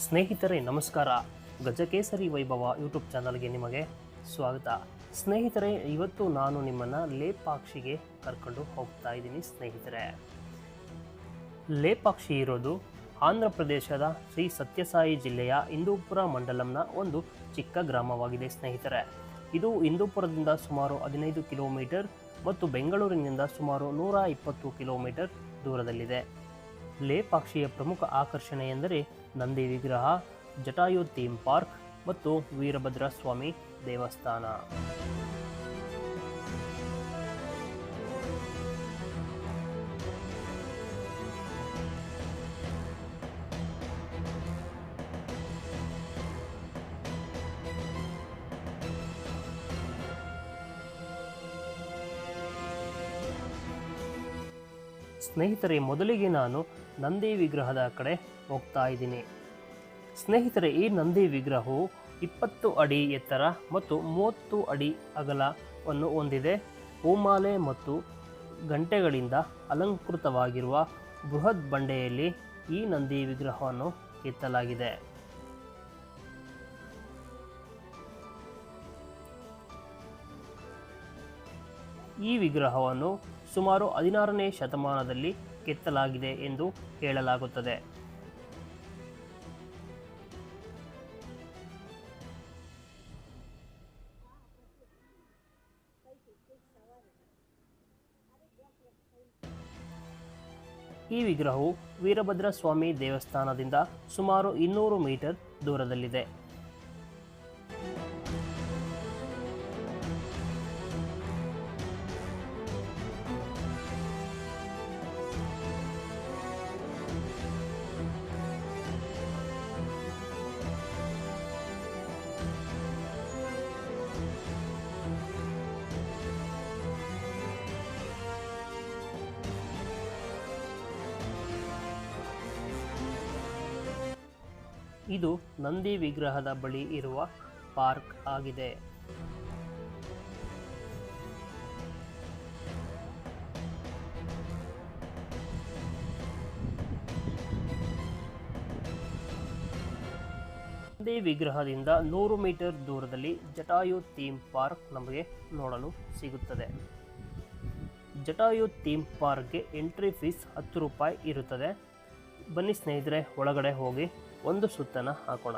ಸ್ನೇಹಿತರೆ ನಮಸ್ಕಾರ. ಗಜಕೇಸರಿ ವೈಭವ ಯೂಟ್ಯೂಬ್ ಚಾನಲ್ಗೆ ನಿಮಗೆ ಸ್ವಾಗತ. ಸ್ನೇಹಿತರೆ, ಇವತ್ತು ನಾನು ನಿಮ್ಮನ್ನು ಲೇಪಾಕ್ಷಿಗೆ ಕರ್ಕೊಂಡು ಹೋಗ್ತಾ ಇದ್ದೀನಿ. ಸ್ನೇಹಿತರೆ, ಲೇಪಾಕ್ಷಿ ಇರೋದು ಆಂಧ್ರ ಪ್ರದೇಶದ ಶ್ರೀ ಸತ್ಯಸಾಯಿ ಜಿಲ್ಲೆಯ ಇಂದೂಪುರ ಮಂಡಲಂನ ಒಂದು ಚಿಕ್ಕ ಗ್ರಾಮವಾಗಿದೆ. ಸ್ನೇಹಿತರೆ, ಇದು ಇಂದೂಪುರದಿಂದ ಸುಮಾರು 15 ಕಿಲೋಮೀಟರ್ ಮತ್ತು ಬೆಂಗಳೂರಿನಿಂದ ಸುಮಾರು 120 ಕಿಲೋಮೀಟರ್ ದೂರದಲ್ಲಿದೆ. ಲೇಪಾಕ್ಷಿಯ ಪ್ರಮುಖ ಆಕರ್ಷಣೆ ಎಂದರೆ ನಂದಿ ವಿಗ್ರಹ, ಜಟಾಯು ಥೀಮ್ ಪಾರ್ಕ್ ಮತ್ತು ವೀರಭದ್ರ ಸ್ವಾಮಿ ದೇವಸ್ಥಾನ. ಸ್ನೇಹಿತರೆ, ಮೊದಲಿಗೆ ನಾನು ನಂದಿ ವಿಗ್ರಹದ ಕಡೆ ಹೋಗ್ತಾ ಇದ್ದೀನಿ. ಸ್ನೇಹಿತರೆ, ಈ ನಂದಿ ವಿಗ್ರಹವು 20 ಅಡಿ ಎತ್ತರ ಮತ್ತು 30 ಅಡಿ ಅಗಲವನ್ನು ಹೊಂದಿದೆ. ಹೂಮಾಲೆ ಮತ್ತು ಗಂಟೆಗಳಿಂದ ಅಲಂಕೃತವಾಗಿರುವ ಬೃಹತ್ ಬಂಡೆಯಲ್ಲಿ ಈ ನಂದಿ ವಿಗ್ರಹವನ್ನು ಕೆತ್ತಲಾಗಿದೆ. ಈ ವಿಗ್ರಹವನ್ನು ಸುಮಾರು 16ನೇ ಶತಮಾನದಲ್ಲಿ ಕೆತ್ತಲಾಗಿದೆ ಎಂದು ಹೇಳಲಾಗುತ್ತದೆ. ಈ ವಿಗ್ರಹವು ವೀರಭದ್ರ ಸ್ವಾಮಿ ದೇವಸ್ಥಾನದಿಂದ ಸುಮಾರು 200 ಮೀಟರ್ ದೂರದಲ್ಲಿದೆ. ಇದು ನಂದಿ ವಿಗ್ರಹದ ಬಳಿ ಇರುವ ಪಾರ್ಕ್ ಆಗಿದೆ. ನಂದಿ ವಿಗ್ರಹದಿಂದ 100 ಮೀಟರ್ ದೂರದಲ್ಲಿ ಜಟಾಯು ಥೀಮ್ ಪಾರ್ಕ್ ನಮಗೆ ನೋಡಲು ಸಿಗುತ್ತದೆ. ಜಟಾಯು ಥೀಮ್ ಪಾರ್ಕ್ಗೆ ಎಂಟ್ರಿ ಫೀಸ್ 10 ರೂಪಾಯಿ ಇರುತ್ತದೆ. ಬನ್ನಿ ಸ್ನೇಹಿತರೆ, ಒಳಗಡೆ ಹೋಗಿ ಒಂದು ಸುತ್ತನ ಹಾಕೋಣ.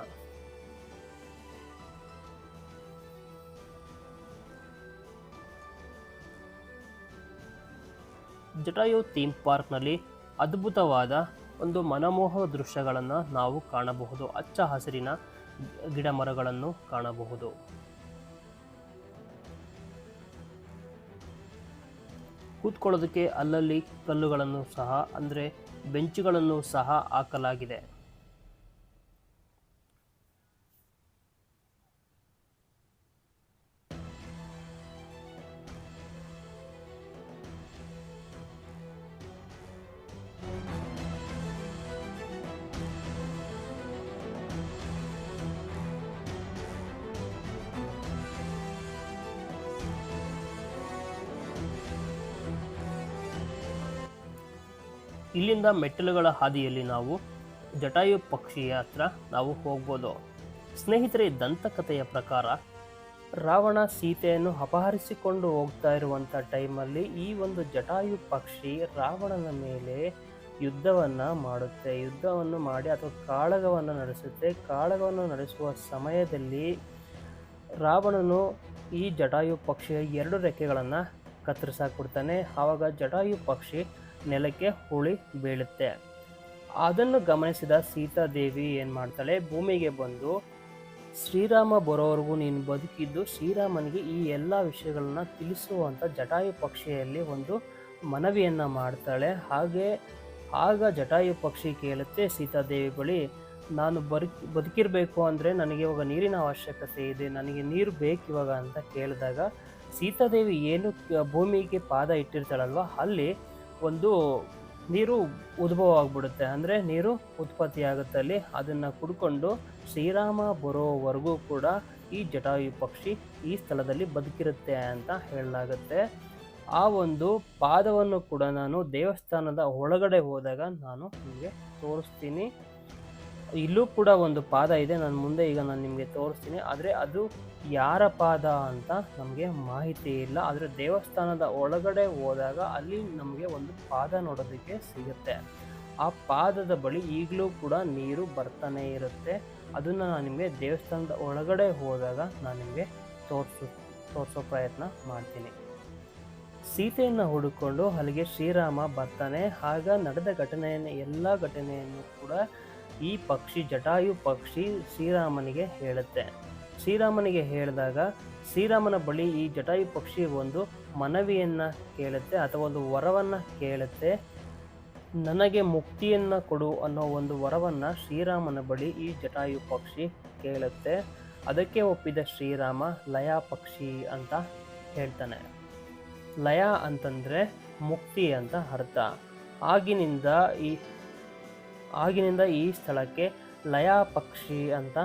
ಜಟಾಯು ಥೀಮ್ ಪಾರ್ಕ್ನಲ್ಲಿ ಅದ್ಭುತವಾದ ಒಂದು ಮನಮೋಹಕ ದೃಶ್ಯಗಳನ್ನು ನಾವು ಕಾಣಬಹುದು. ಹಚ್ಚ ಹಸಿರಿನ ಗಿಡ ಮರಗಳನ್ನು ಕಾಣಬಹುದು. ಕೂತ್ಕೊಳ್ಳೋದಕ್ಕೆ ಅಲ್ಲಲ್ಲಿ ಕಲ್ಲುಗಳನ್ನು ಸಹ ಅಂದರೆ ಬೆಂಚುಗಳನ್ನು ಸಹ ಹಾಕಲಾಗಿದೆ. ಇಲ್ಲಿಂದ ಮೆಟ್ಟಿಲುಗಳ ಹಾದಿಯಲ್ಲಿ ನಾವು ಜಟಾಯು ಪಕ್ಷಿಯ ಹತ್ರ ನಾವು ಹೋಗ್ಬೋದು. ಸ್ನೇಹಿತರೆ, ದಂತಕಥೆಯ ಪ್ರಕಾರ ರಾವಣ ಸೀತೆಯನ್ನು ಅಪಹರಿಸಿಕೊಂಡು ಹೋಗ್ತಾ ಇರುವಂಥ ಟೈಮಲ್ಲಿ ಈ ಒಂದು ಜಟಾಯು ಪಕ್ಷಿ ರಾವಣನ ಮೇಲೆ ಯುದ್ಧವನ್ನು ಮಾಡುತ್ತೆ. ಯುದ್ಧವನ್ನು ಮಾಡಿ ಅಥವಾ ಕಾಳಗವನ್ನು ನಡೆಸುತ್ತೆ. ಕಾಳಗವನ್ನು ನಡೆಸುವ ಸಮಯದಲ್ಲಿ ರಾವಣನು ಈ ಜಟಾಯು ಪಕ್ಷಿಯ 2 ರೆಕ್ಕೆಗಳನ್ನು ಕತ್ತರಿಸಾಕ್ಬಿಡ್ತಾನೆ. ಆವಾಗ ಜಟಾಯು ಪಕ್ಷಿ ನೆಲಕ್ಕೆ ಉಳಿ ಬೀಳುತ್ತೆ. ಅದನ್ನು ಗಮನಿಸಿದ ಸೀತಾದೇವಿ ಏನು ಮಾಡ್ತಾಳೆ, ಭೂಮಿಗೆ ಬಂದು ಶ್ರೀರಾಮ ಬರೋವರೆಗೂ ನೀನು ಬದುಕಿದ್ದು ಶ್ರೀರಾಮನಿಗೆ ಈ ಎಲ್ಲ ವಿಷಯಗಳನ್ನ ತಿಳಿಸುವಂಥ ಜಟಾಯು ಪಕ್ಷಿಯಲ್ಲಿ ಒಂದು ಮನವಿಯನ್ನು ಮಾಡ್ತಾಳೆ. ಆಗ ಜಟಾಯು ಪಕ್ಷಿ ಕೇಳುತ್ತೆ ಸೀತಾದೇವಿ ಬಳಿ, ನಾನು ಬದುಕಿರಬೇಕು ಅಂದರೆ ನನಗೆ ಇವಾಗ ನೀರಿನ ಅವಶ್ಯಕತೆ ಇದೆ, ನನಗೆ ನೀರು ಬೇಕಿವಾಗ ಅಂತ ಕೇಳಿದಾಗ ಸೀತಾದೇವಿ ಏನು ಭೂಮಿಗೆ ಪಾದ ಇಟ್ಟಿರ್ತಾಳಲ್ವ, ಅಲ್ಲಿ ಒಂದು ನೀರು ಉದ್ಭವ ಆಗಿಬಿಡುತ್ತೆ. ಅಂದರೆ ನೀರು ಉತ್ಪತ್ತಿ ಆಗುತ್ತೆ ಅಲ್ಲಿ. ಅದನ್ನು ಕುಡ್ಕೊಂಡು ಶ್ರೀರಾಮ ಬರೋವರೆಗೂ ಕೂಡ ಈ ಜಟಾಯು ಪಕ್ಷಿ ಈ ಸ್ಥಳದಲ್ಲಿ ಬದುಕಿರುತ್ತೆ ಅಂತ ಹೇಳಲಾಗುತ್ತೆ. ಆ ಒಂದು ಪಾದವನ್ನು ಕೂಡ ನಾನು ದೇವಸ್ಥಾನದ ಒಳಗಡೆ ಹೋದಾಗ ನಾನು ನಿಮಗೆ ತೋರಿಸ್ತೀನಿ. ಇಲ್ಲೂ ಕೂಡ ಒಂದು ಪಾದ ಇದೆ, ನಾನು ಮುಂದೆ ಈಗ ನಾನು ನಿಮಗೆ ತೋರಿಸ್ತೀನಿ. ಆದರೆ ಅದು ಯಾರ ಪಾದ ಅಂತ ನಮಗೆ ಮಾಹಿತಿ ಇಲ್ಲ. ಆದರೆ ದೇವಸ್ಥಾನದ ಒಳಗಡೆ ಹೋದಾಗ ಅಲ್ಲಿ ನಮಗೆ ಒಂದು ಪಾದ ನೋಡೋದಕ್ಕೆ ಸಿಗುತ್ತೆ. ಆ ಪಾದದ ಬಳಿ ಈಗಲೂ ಕೂಡ ನೀರು ಬರ್ತಾನೆ ಇರುತ್ತೆ. ಅದನ್ನು ನಾನು ನಿಮಗೆ ದೇವಸ್ಥಾನದ ಒಳಗಡೆ ಹೋದಾಗ ನಾನು ನಿಮಗೆ ತೋರಿಸೋ ಪ್ರಯತ್ನ ಮಾಡ್ತೀನಿ. ಸೀತೆಯನ್ನು ಹುಡುಕೊಂಡು ಅಲ್ಲಿಗೆ ಶ್ರೀರಾಮ ಬರ್ತಾನೆ. ಆಗ ನಡೆದ ಎಲ್ಲ ಘಟನೆಯನ್ನು ಕೂಡ ಈ ಪಕ್ಷಿ, ಜಟಾಯು ಪಕ್ಷಿ, ಶ್ರೀರಾಮನಿಗೆ ಹೇಳುತ್ತೆ. ಶ್ರೀರಾಮನಿಗೆ ಹೇಳಿದಾಗ ಶ್ರೀರಾಮನ ಬಳಿ ಈ ಜಟಾಯು ಪಕ್ಷಿ ಒಂದು ಮನವಿಯನ್ನ ಕೇಳುತ್ತೆ, ಅಥವಾ ಒಂದು ವರವನ್ನ ಕೇಳುತ್ತೆ. ನನಗೆ ಮುಕ್ತಿಯನ್ನ ಕೊಡು ಅನ್ನೋ ಒಂದು ವರವನ್ನ ಶ್ರೀರಾಮನ ಬಳಿ ಈ ಜಟಾಯು ಪಕ್ಷಿ ಕೇಳುತ್ತೆ. ಅದಕ್ಕೆ ಒಪ್ಪಿದ ಶ್ರೀರಾಮ ಲಯ ಪಕ್ಷಿ ಅಂತ ಹೇಳ್ತಾನೆ. ಲಯ ಅಂತಂದ್ರೆ ಮುಕ್ತಿ ಅಂತ ಅರ್ಥ. ಆಗಿನಿಂದ ಈ ಸ್ಥಳಕ್ಕೆ ಲಯ ಪಕ್ಷಿ ಅಂತ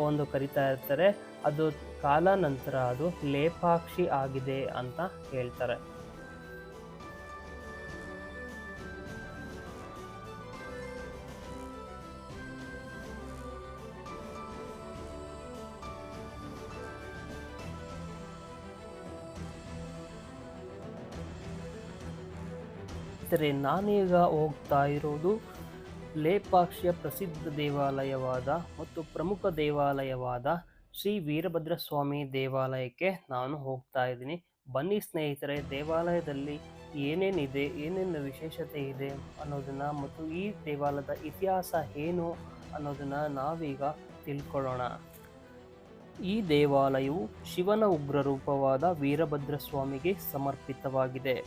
ಒಂದು ಕರಿತಾ ಇರ್ತಾರೆ. ಅದು ಕಾಲಾನಂತರ ಅದು ಲೇಪಾಕ್ಷಿ ಆಗಿದೆ ಅಂತ ಹೇಳ್ತಾರೆ. ನಾನೀಗ ಹೋಗ್ತಾ ಇರೋದು ಲೇಪಾಕ್ಷಿಯ ಪ್ರಸಿದ್ಧ ದೇವಾಲಯವಾದ ಮತ್ತು ಪ್ರಮುಖ ದೇವಾಲಯವಾದ ಶ್ರೀ ವೀರಭದ್ರ ಸ್ವಾಮಿ ದೇವಾಲಯಕ್ಕೆ ನಾನು ಹೋಗ್ತಾ ಇದ್ದೀನಿ. ಬನ್ನಿ ಸ್ನೇಹಿತರೆ, ದೇವಾಲಯದಲ್ಲಿ ಏನೇನಿದೆ, ಏನೇನು ವಿಶೇಷತೆ ಇದೆ ಅನ್ನೋದನ್ನ ಮತ್ತು ಈ ದೇವಾಲಯದ ಇತಿಹಾಸ ಏನು ಅನ್ನೋದನ್ನ ನಾವೀಗ ತಿಳ್ಕೊಳ್ಳೋಣ. ಈ ದೇವಾಲಯವು ಶಿವನ ಉಗ್ರ ರೂಪವಾದ ವೀರಭದ್ರ ಸ್ವಾಮಿಗೆ ಸಮರ್ಪಿತವಾಗಿದೆ.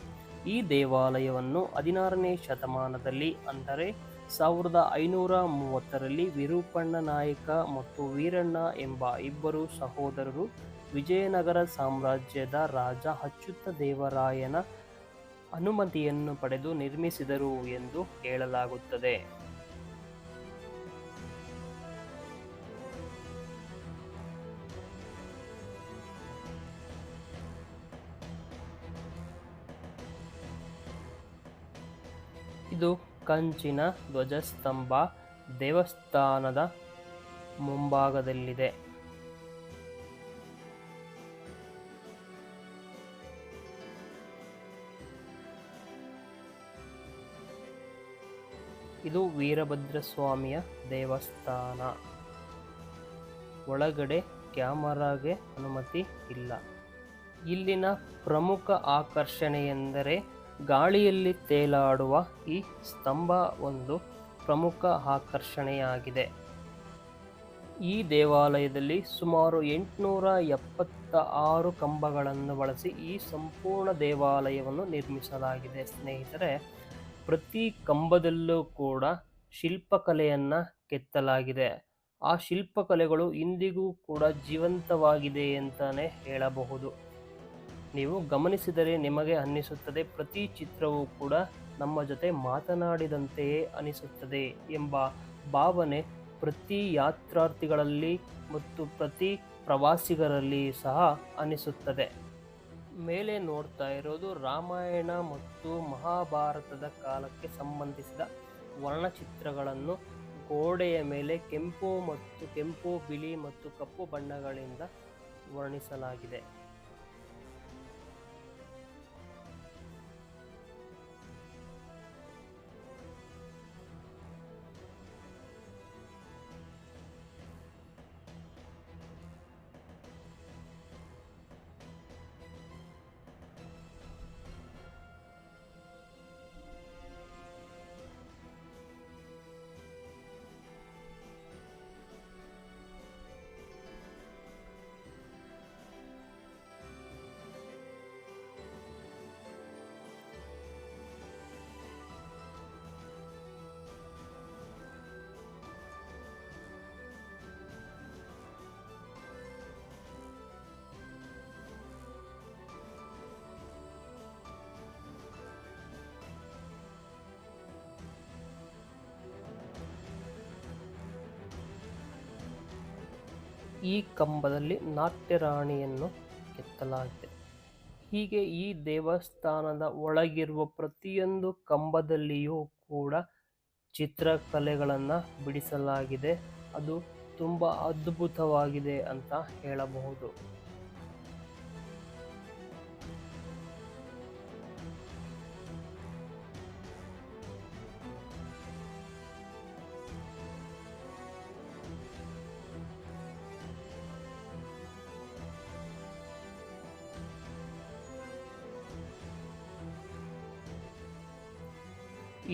ಈ ದೇವಾಲಯವನ್ನು 16ನೇ ಶತಮಾನದಲ್ಲಿ, ಅಂದರೆ 1530ರಲ್ಲಿ ವಿರೂಪಣ್ಣ ನಾಯಕ ಮತ್ತು ವೀರಣ್ಣ ಎಂಬ ಇಬ್ಬರು ಸಹೋದರರು ವಿಜಯನಗರ ಸಾಮ್ರಾಜ್ಯದ ರಾಜ ಅಚ್ಯುತ ದೇವರಾಯನ ಅನುಮತಿಯನ್ನು ಪಡೆದು ನಿರ್ಮಿಸಿದರು ಎಂದು ಹೇಳಲಾಗುತ್ತದೆ. ಇದು ಕಂಚಿನ ಧ್ವಜಸ್ತಂಭ ದೇವಸ್ಥಾನದ ಮುಂಭಾಗದಲ್ಲಿದೆ. ಇದು ವೀರಭದ್ರ ಸ್ವಾಮಿಯ ದೇವಸ್ಥಾನ. ಒಳಗಡೆ ಕ್ಯಾಮರಾಗೆ ಅನುಮತಿ ಇಲ್ಲ. ಇಲ್ಲಿನ ಪ್ರಮುಖ ಆಕರ್ಷಣೆ ಎಂದರೆ ಗಾಳಿಯಲ್ಲಿ ತೇಲಾಡುವ ಈ ಸ್ತಂಭ ಒಂದು ಪ್ರಮುಖ ಆಕರ್ಷಣೆಯಾಗಿದೆ. ಈ ದೇವಾಲಯದಲ್ಲಿ ಸುಮಾರು 876 ಕಂಬಗಳನ್ನು ಬಳಸಿ ಈ ಸಂಪೂರ್ಣ ದೇವಾಲಯವನ್ನು ನಿರ್ಮಿಸಲಾಗಿದೆ. ಸ್ನೇಹಿತರೆ, ಪ್ರತಿ ಕಂಬದಲ್ಲೂ ಕೂಡ ಶಿಲ್ಪಕಲೆಯನ್ನು ಕೆತ್ತಲಾಗಿದೆ. ಆ ಶಿಲ್ಪಕಲೆಗಳು ಇಂದಿಗೂ ಕೂಡ ಜೀವಂತವಾಗಿದೆ ಅಂತಾನೆ ಹೇಳಬಹುದು. ನೀವು ಗಮನಿಸಿದರೆ ನಿಮಗೆ ಅನ್ನಿಸುತ್ತದೆ, ಪ್ರತಿ ಚಿತ್ರವೂ ಕೂಡ ನಮ್ಮ ಜೊತೆ ಮಾತನಾಡಿದಂತೆಯೇ ಅನಿಸುತ್ತದೆ ಎಂಬ ಭಾವನೆ ಪ್ರತಿ ಯಾತ್ರಾರ್ಥಿಗಳಲ್ಲಿ ಮತ್ತು ಪ್ರತಿ ಪ್ರವಾಸಿಗರಲ್ಲಿ ಸಹ ಅನಿಸುತ್ತದೆ. ಮೇಲೆ ನೋಡ್ತಾ ಇರೋದು ರಾಮಾಯಣ ಮತ್ತು ಮಹಾಭಾರತದ ಕಾಲಕ್ಕೆ ಸಂಬಂಧಿಸಿದ ವರ್ಣಚಿತ್ರಗಳನ್ನು ಗೋಡೆಯ ಮೇಲೆ ಕೆಂಪು, ಬಿಳಿ ಮತ್ತು ಕಪ್ಪು ಬಣ್ಣಗಳಿಂದ ವರ್ಣಿಸಲಾಗಿದೆ. ಈ ಕಂಬದಲ್ಲಿ ನಾಟ್ಯರಾಣಿಯನ್ನು ಕೆತ್ತಲಾಗಿದೆ. ಹೀಗೆ ಈ ದೇವಸ್ಥಾನದ ಒಳಗಿರುವ ಪ್ರತಿಯೊಂದು ಕಂಬದಲ್ಲಿಯೂ ಕೂಡ ಚಿತ್ರಕಲೆಗಳನ್ನು ಬಿಡಿಸಲಾಗಿದೆ. ಅದು ತುಂಬ ಅದ್ಭುತವಾಗಿದೆ ಅಂತ ಹೇಳಬಹುದು.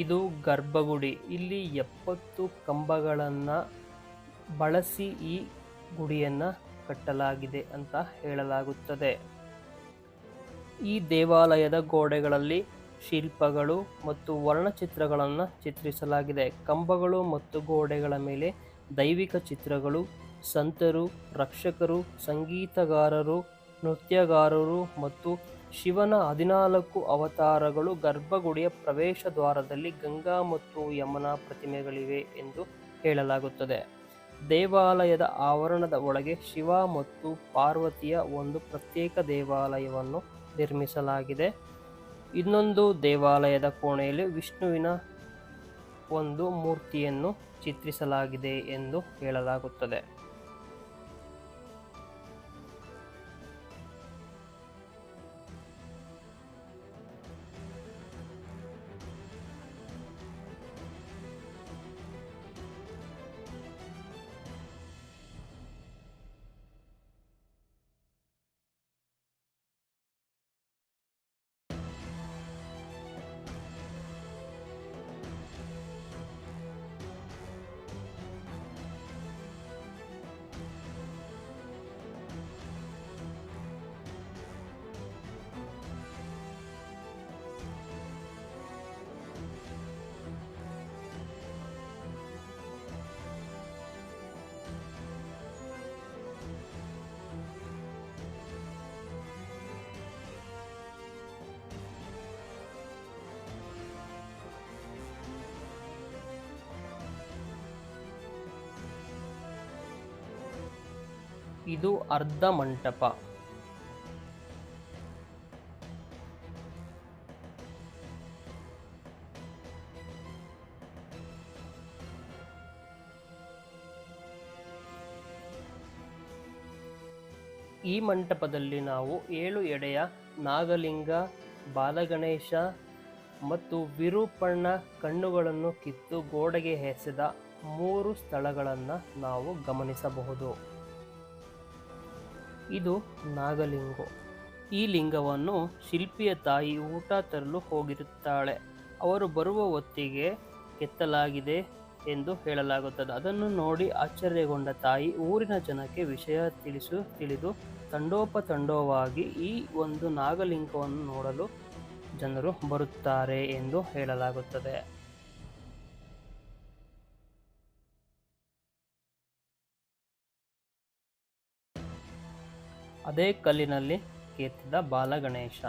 ಇದು ಗರ್ಭಗುಡಿ. ಇಲ್ಲಿ 70 ಕಂಬಗಳನ್ನು ಬಳಸಿ ಈ ಗುಡಿಯನ್ನು ಕಟ್ಟಲಾಗಿದೆ ಅಂತ ಹೇಳಲಾಗುತ್ತದೆ. ಈ ದೇವಾಲಯದ ಗೋಡೆಗಳಲ್ಲಿ ಶಿಲ್ಪಗಳು ಮತ್ತು ವರ್ಣಚಿತ್ರಗಳನ್ನು ಚಿತ್ರಿಸಲಾಗಿದೆ. ಕಂಬಗಳು ಮತ್ತು ಗೋಡೆಗಳ ಮೇಲೆ ದೈವಿಕ ಚಿತ್ರಗಳು, ಸಂತರು, ರಕ್ಷಕರು, ಸಂಗೀತಗಾರರು, ನೃತ್ಯಗಾರರು ಮತ್ತು ಶಿವನ 14 ಅವತಾರಗಳು ಗರ್ಭಗುಡಿಯ ಪ್ರವೇಶ ದ್ವಾರದಲ್ಲಿ ಗಂಗಾ ಮತ್ತು ಯಮುನಾ ಪ್ರತಿಮೆಗಳಿವೆ ಎಂದು ಹೇಳಲಾಗುತ್ತದೆ. ದೇವಾಲಯದ ಆವರಣದ ಒಳಗೆ ಶಿವ ಮತ್ತು ಪಾರ್ವತಿಯ ಒಂದು ಪ್ರತ್ಯೇಕ ದೇವಾಲಯವನ್ನು ನಿರ್ಮಿಸಲಾಗಿದೆ. ಇನ್ನೊಂದು ದೇವಾಲಯದ ಕೋಣೆಯಲ್ಲಿ ವಿಷ್ಣುವಿನ ಒಂದು ಮೂರ್ತಿಯನ್ನು ಚಿತ್ರಿಸಲಾಗಿದೆ ಎಂದು ಹೇಳಲಾಗುತ್ತದೆ. ಇದು ಅರ್ಧ ಮಂಟಪ. ಈ ಮಂಟಪದಲ್ಲಿ ನಾವು 7 ಎಡೆಯ ನಾಗಲಿಂಗ, ಬಾಲಗಣೇಶ ಮತ್ತು ವಿರೂಪಣ್ಣ ಕಣ್ಣುಗಳನ್ನು ಕಿತ್ತು ಗೋಡೆಗೆ ಎಸೆದ 3 ಸ್ಥಳಗಳನ್ನು ನಾವು ಗಮನಿಸಬಹುದು. ಇದು ನಾಗಲಿಂಗ. ಈ ಲಿಂಗವನ್ನು ಶಿಲ್ಪಿಯ ತಾಯಿ ಊಟ ತರಲು ಹೋಗಿರುತ್ತಾಳೆ. ಅವರು ಬರುವ ಹೊತ್ತಿಗೆ ಕೆತ್ತಲಾಗಿದೆ ಎಂದು ಹೇಳಲಾಗುತ್ತದೆ. ಅದನ್ನು ನೋಡಿ ಆಶ್ಚರ್ಯಗೊಂಡ ತಾಯಿ ಊರಿನ ಜನಕ್ಕೆ ವಿಷಯ ತಿಳಿದು ತಂಡೋಪತಂಡವಾಗಿ ಈ ಒಂದು ನಾಗಲಿಂಗವನ್ನು ನೋಡಲು ಜನರು ಬರುತ್ತಾರೆ ಎಂದು ಹೇಳಲಾಗುತ್ತದೆ. ಅದೇ ಕಲ್ಲಿನಲ್ಲಿ ಕೆತ್ತಿದ ಬಾಲಗಣೇಶ.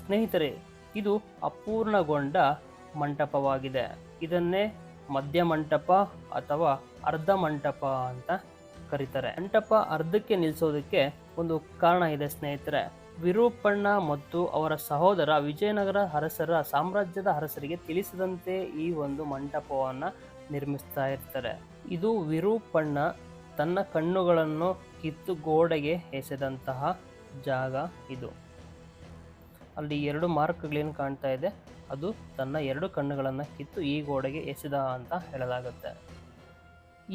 ಸ್ನೇಹಿತರೆ, ಇದು ಅಪೂರ್ಣಗೊಂಡ ಮಂಟಪವಾಗಿದೆ. ಇದನ್ನೇ ಮಧ್ಯ ಮಂಟಪ ಅಥವಾ ಅರ್ಧ ಮಂಟಪ ಅಂತ ಕರೀತಾರೆ. ಮಂಟಪ ಅರ್ಧಕ್ಕೆ ನಿಲ್ಲಿಸೋದಕ್ಕೆ ಒಂದು ಕಾರಣ ಇದೆ ಸ್ನೇಹಿತರೆ. ವಿರೂಪಣ್ಣ ಮತ್ತು ಅವರ ಸಹೋದರ ವಿಜಯನಗರ ಅರಸರ ಸಾಮ್ರಾಜ್ಯದ ಅರಸರಿಗೆ ತಿಳಿಸದಂತೆ ಈ ಒಂದು ಮಂಟಪವನ್ನು ನಿರ್ಮಿಸ್ತಾ ಇರ್ತಾರೆ. ಇದು ವಿರೂಪಣ್ಣ ತನ್ನ ಕಣ್ಣುಗಳನ್ನು ಕಿತ್ತು ಗೋಡೆಗೆ ಎಸೆದಂತಹ ಜಾಗ ಇದು. ಅಲ್ಲಿ 2 ಮಾರ್ಕ್ಗಳೇನು ಕಾಣ್ತಾ ಇದೆ, ಅದು ತನ್ನ 2 ಕಣ್ಣುಗಳನ್ನು ಕಿತ್ತು ಈ ಗೋಡೆಗೆ ಎಸೆದ ಅಂತ ಹೇಳಲಾಗುತ್ತೆ.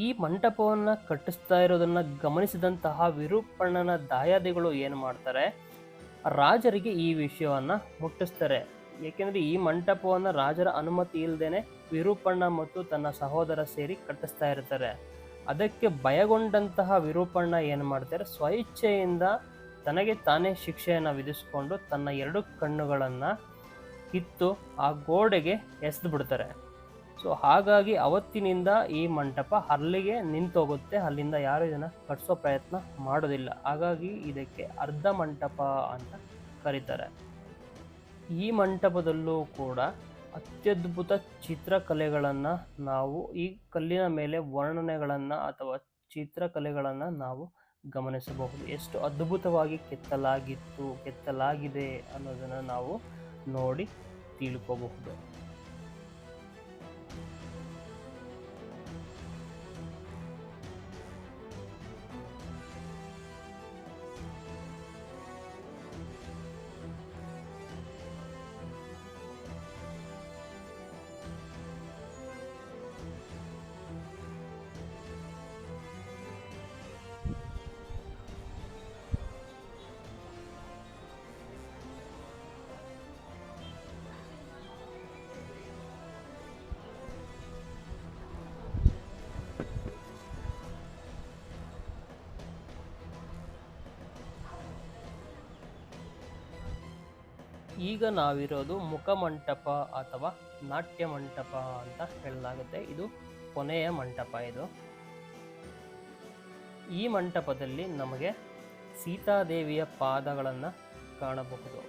ಈ ಮಂಟಪವನ್ನು ಕಟ್ಟಿಸ್ತಾ ಇರೋದನ್ನು ಗಮನಿಸಿದಂತಹ ವಿರೂಪಣ್ಣನ ದಾಯಾದಿಗಳು ಏನು ಮಾಡ್ತಾರೆ, ರಾಜರಿಗೆ ಈ ವಿಷಯವನ್ನು ಮುಟ್ಟಿಸ್ತಾರೆ. ಏಕೆಂದರೆ ಈ ಮಂಟಪವನ್ನು ರಾಜರ ಅನುಮತಿ ಇಲ್ಲದೇನೆ ವಿರೂಪಣ್ಣ ಮತ್ತು ತನ್ನ ಸಹೋದರ ಸೇರಿ ಕಟ್ಟಿಸ್ತಾ ಇರ್ತಾರೆ. ಅದಕ್ಕೆ ಭಯಗೊಂಡಂತಹ ವಿರೂಪಣ್ಣ ಏನು ಮಾಡ್ತಾರೆ, ಸ್ವಇಚ್ಛೆಯಿಂದ ತನಗೆ ತಾನೇ ಶಿಕ್ಷೆಯನ್ನು ವಿಧಿಸಿಕೊಂಡು ತನ್ನ 2 ಕಣ್ಣುಗಳನ್ನು ಕಿತ್ತು ಆ ಗೋಡೆಗೆ ಎಸೆದು ಬಿಡ್ತಾರೆ. ಸೊ ಹಾಗಾಗಿ ಅವತ್ತಿನಿಂದ ಈ ಮಂಟಪ ಅಲ್ಲಿಗೆ ನಿಂತೋಗುತ್ತೆ. ಅಲ್ಲಿಂದ ಯಾರು ಇದನ್ನು ಕಟ್ಟಿಸೋ ಪ್ರಯತ್ನ ಮಾಡೋದಿಲ್ಲ. ಹಾಗಾಗಿ ಇದಕ್ಕೆ ಅರ್ಧ ಮಂಟಪ ಅಂತ ಕರೀತಾರೆ. ಈ ಮಂಟಪದಲ್ಲೂ ಕೂಡ ಅತ್ಯದ್ಭುತ ಚಿತ್ರಕಲೆಗಳನ್ನು ನಾವು ಈ ಕಲ್ಲಿನ ಮೇಲೆ ವರ್ಣನೆಗಳನ್ನು ಅಥವಾ ಚಿತ್ರಕಲೆಗಳನ್ನು ನಾವು ಗಮನಿಸಬಹುದು. ಎಷ್ಟು ಅದ್ಭುತವಾಗಿ ಕೆತ್ತಲಾಗಿದೆ ಅನ್ನೋದನ್ನು ನಾವು ನೋಡಿ ತಿಳ್ಕೋಬಹುದು. ಈಗ ನಾವಿರೋದು ಮುಖಮಂಟಪ ಅಥವಾ ನಾಟ್ಯ ಮಂಟಪ ಅಂತ ಹೇಳಲಾಗುತ್ತೆ. ಇದು ಕೊನೆಯ ಮಂಟಪ. ಈ ಮಂಟಪದಲ್ಲಿ ನಮಗೆ ಸೀತಾದೇವಿಯ ಪಾದಗಳನ್ನು ಕಾಣಬಹುದು.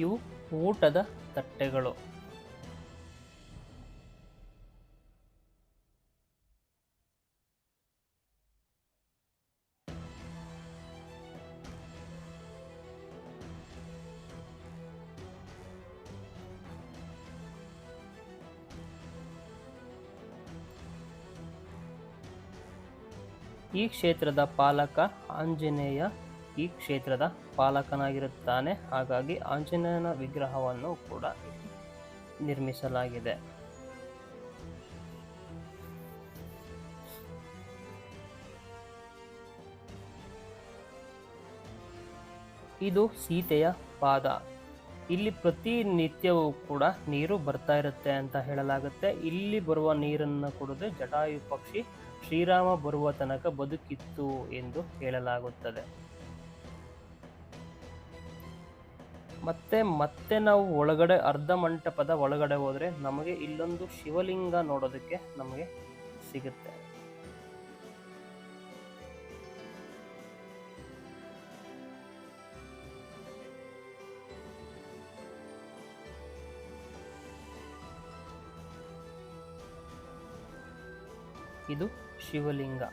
ಇವು ಊಟದ ತಟ್ಟೆಗಳು. ಈ ಕ್ಷೇತ್ರದ ಪಾಲಕ ಆಂಜನೇಯ ಈ ಕ್ಷೇತ್ರದ ಪಾಲಕನಾಗಿರುತ್ತಾನೆ. ಹಾಗಾಗಿ ಆಂಜನೇಯನ ವಿಗ್ರಹವನ್ನು ಕೂಡ ನಿರ್ಮಿಸಲಾಗಿದೆ. ಇದು ಸೀತೆಯ ಪಾದ. ಇಲ್ಲಿ ಪ್ರತಿನಿತ್ಯವೂ ಕೂಡ ನೀರು ಬರ್ತಾ ಇರುತ್ತೆ ಅಂತ ಹೇಳಲಾಗುತ್ತೆ. ಇಲ್ಲಿ ಬರುವ ನೀರನ್ನು ಕುಡಿದು ಜಟಾಯು ಪಕ್ಷಿ ಶ್ರೀರಾಮ ಬರುವ ತನಕ ಬದುಕಿತ್ತು ಎಂದು ಹೇಳಲಾಗುತ್ತದೆ. ಮತ್ತೆ ನಾವು ಒಳಗಡೆ ಅರ್ಧ ಮಂಟಪದ ಒಳಗಡೆ ಹೋದರೆ ನಮಗೆ ಇಲ್ಲೊಂದು ಶಿವಲಿಂಗ ನೋಡೋದಕ್ಕೆ ನಮಗೆ ಸಿಗುತ್ತೆ. ಇದು ಶಿವಲಿಂಗ.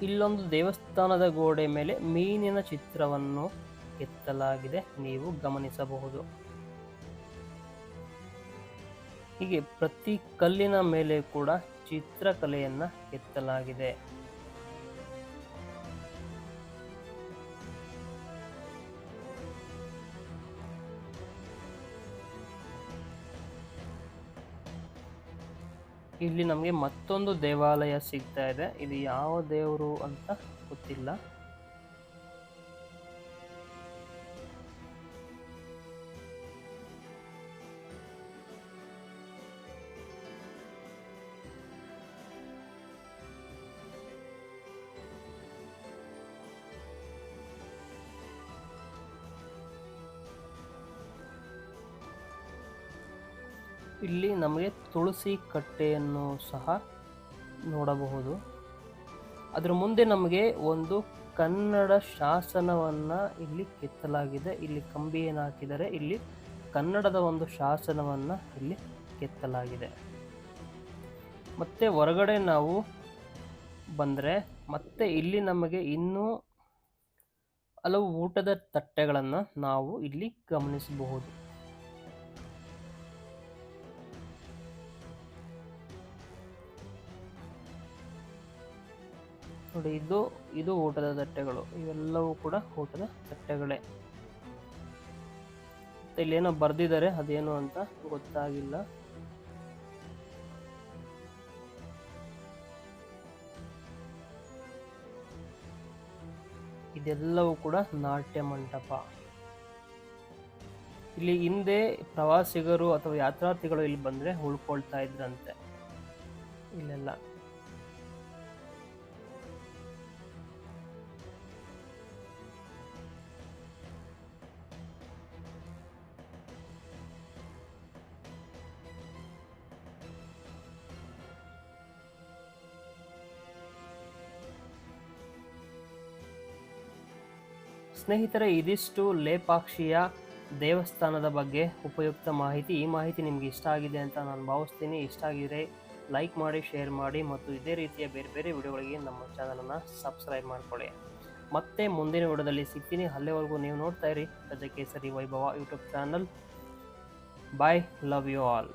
ಇಲ್ಲೊಂದು ದೇವಸ್ಥಾನದ ಗೋಡೆ ಮೇಲೆ ಮೀನಿನ ಚಿತ್ರವನ್ನು ಕೆತ್ತಲಾಗಿದೆ, ನೀವು ಗಮನಿಸಬಹುದು. ಹೀಗೆ ಪ್ರತಿ ಕಲ್ಲಿನ ಮೇಲೆ ಕೂಡ ಚಿತ್ರಕಲೆಯನ್ನ ಕೆತ್ತಲಾಗಿದೆ. ಇಲ್ಲಿ ನಮಗೆ ಮತ್ತೊಂದು ದೇವಾಲಯ ಸಿಗ್ತಾ ಇದೆ. ಇದು ಯಾವ ದೇವರು ಅಂತ ಗೊತ್ತಿಲ್ಲ. ಇಲ್ಲಿ ನಮಗೆ ತುಳಸಿ ಕಟ್ಟೆಯನ್ನು ಸಹ ನೋಡಬಹುದು. ಅದರ ಮುಂದೆ ನಮಗೆ ಒಂದು ಕನ್ನಡ ಶಾಸನವನ್ನು ಇಲ್ಲಿ ಕೆತ್ತಲಾಗಿದೆ. ಇಲ್ಲಿ ಕಂಬಿಯನ್ನು ಹಾಕಿದರೆ ಇಲ್ಲಿ ಕನ್ನಡದ ಒಂದು ಶಾಸನವನ್ನು ಇಲ್ಲಿ ಕೆತ್ತಲಾಗಿದೆ. ಮತ್ತೆ ಹೊರಗಡೆ ನಾವು ಬಂದರೆ ಮತ್ತೆ ಇಲ್ಲಿ ನಮಗೆ ಇನ್ನೂ ಹಲವು ಊಟದ ತಟ್ಟೆಗಳನ್ನು ನಾವು ಇಲ್ಲಿ ಗಮನಿಸಬಹುದು. ನೋಡಿ, ಇದು ಊಟದ ತಟ್ಟೆಗಳು. ಇವೆಲ್ಲವೂ ಕೂಡ ಊಟದ ತಟ್ಟೆಗಳೇ. ಇಲ್ಲೇನೋ ಬರ್ದಿದ್ದಾರೆ, ಅದೇನು ಅಂತ ಗೊತ್ತಾಗಿಲ್ಲ. ಇದೆಲ್ಲವೂ ಕೂಡ ನಾಟ್ಯ ಮಂಟಪ. ಇಲ್ಲಿ ಹಿಂದೆ ಪ್ರವಾಸಿಗರು ಅಥವಾ ಯಾತ್ರಾರ್ಥಿಗಳು ಇಲ್ಲಿ ಬಂದ್ರೆ ಉಳ್ಕೊಳ್ತಾ ಇದ್ರಂತೆ ಇಲ್ಲೆಲ್ಲ. ಸ್ನೇಹಿತರೆ, ಇದಿಷ್ಟು ಲೇಪಾಕ್ಷಿಯ ದೇವಸ್ಥಾನದ ಬಗ್ಗೆ ಉಪಯುಕ್ತ ಮಾಹಿತಿ. ಈ ಮಾಹಿತಿ ನಿಮ್ಗೆ ಇಷ್ಟ ಆಗಿದೆ ಅಂತ ನಾನು ಭಾವಿಸ್ತೀನಿ. ಇಷ್ಟ ಆಗಿದ್ರೆ ಲೈಕ್ ಮಾಡಿ, ಶೇರ್ ಮಾಡಿ ಮತ್ತು ಇದೇ ರೀತಿಯ ಬೇರೆ ಬೇರೆ ವಿಡಿಯೋಗಳಿಗೆ ನಮ್ಮ ಚಾನಲನ್ನು ಸಬ್ಸ್ಕ್ರೈಬ್ ಮಾಡ್ಕೊಳ್ಳಿ. ಮತ್ತೆ ಮುಂದಿನ ವಿಡಿಯೋದಲ್ಲಿ ಸಿಗ್ತೀನಿ. ಅಲ್ಲಿವರೆಗೂ ನೀವು ನೋಡ್ತಾ ಇರಿ Gajakesari Vaibhava YouTube channel. Bye, love you all.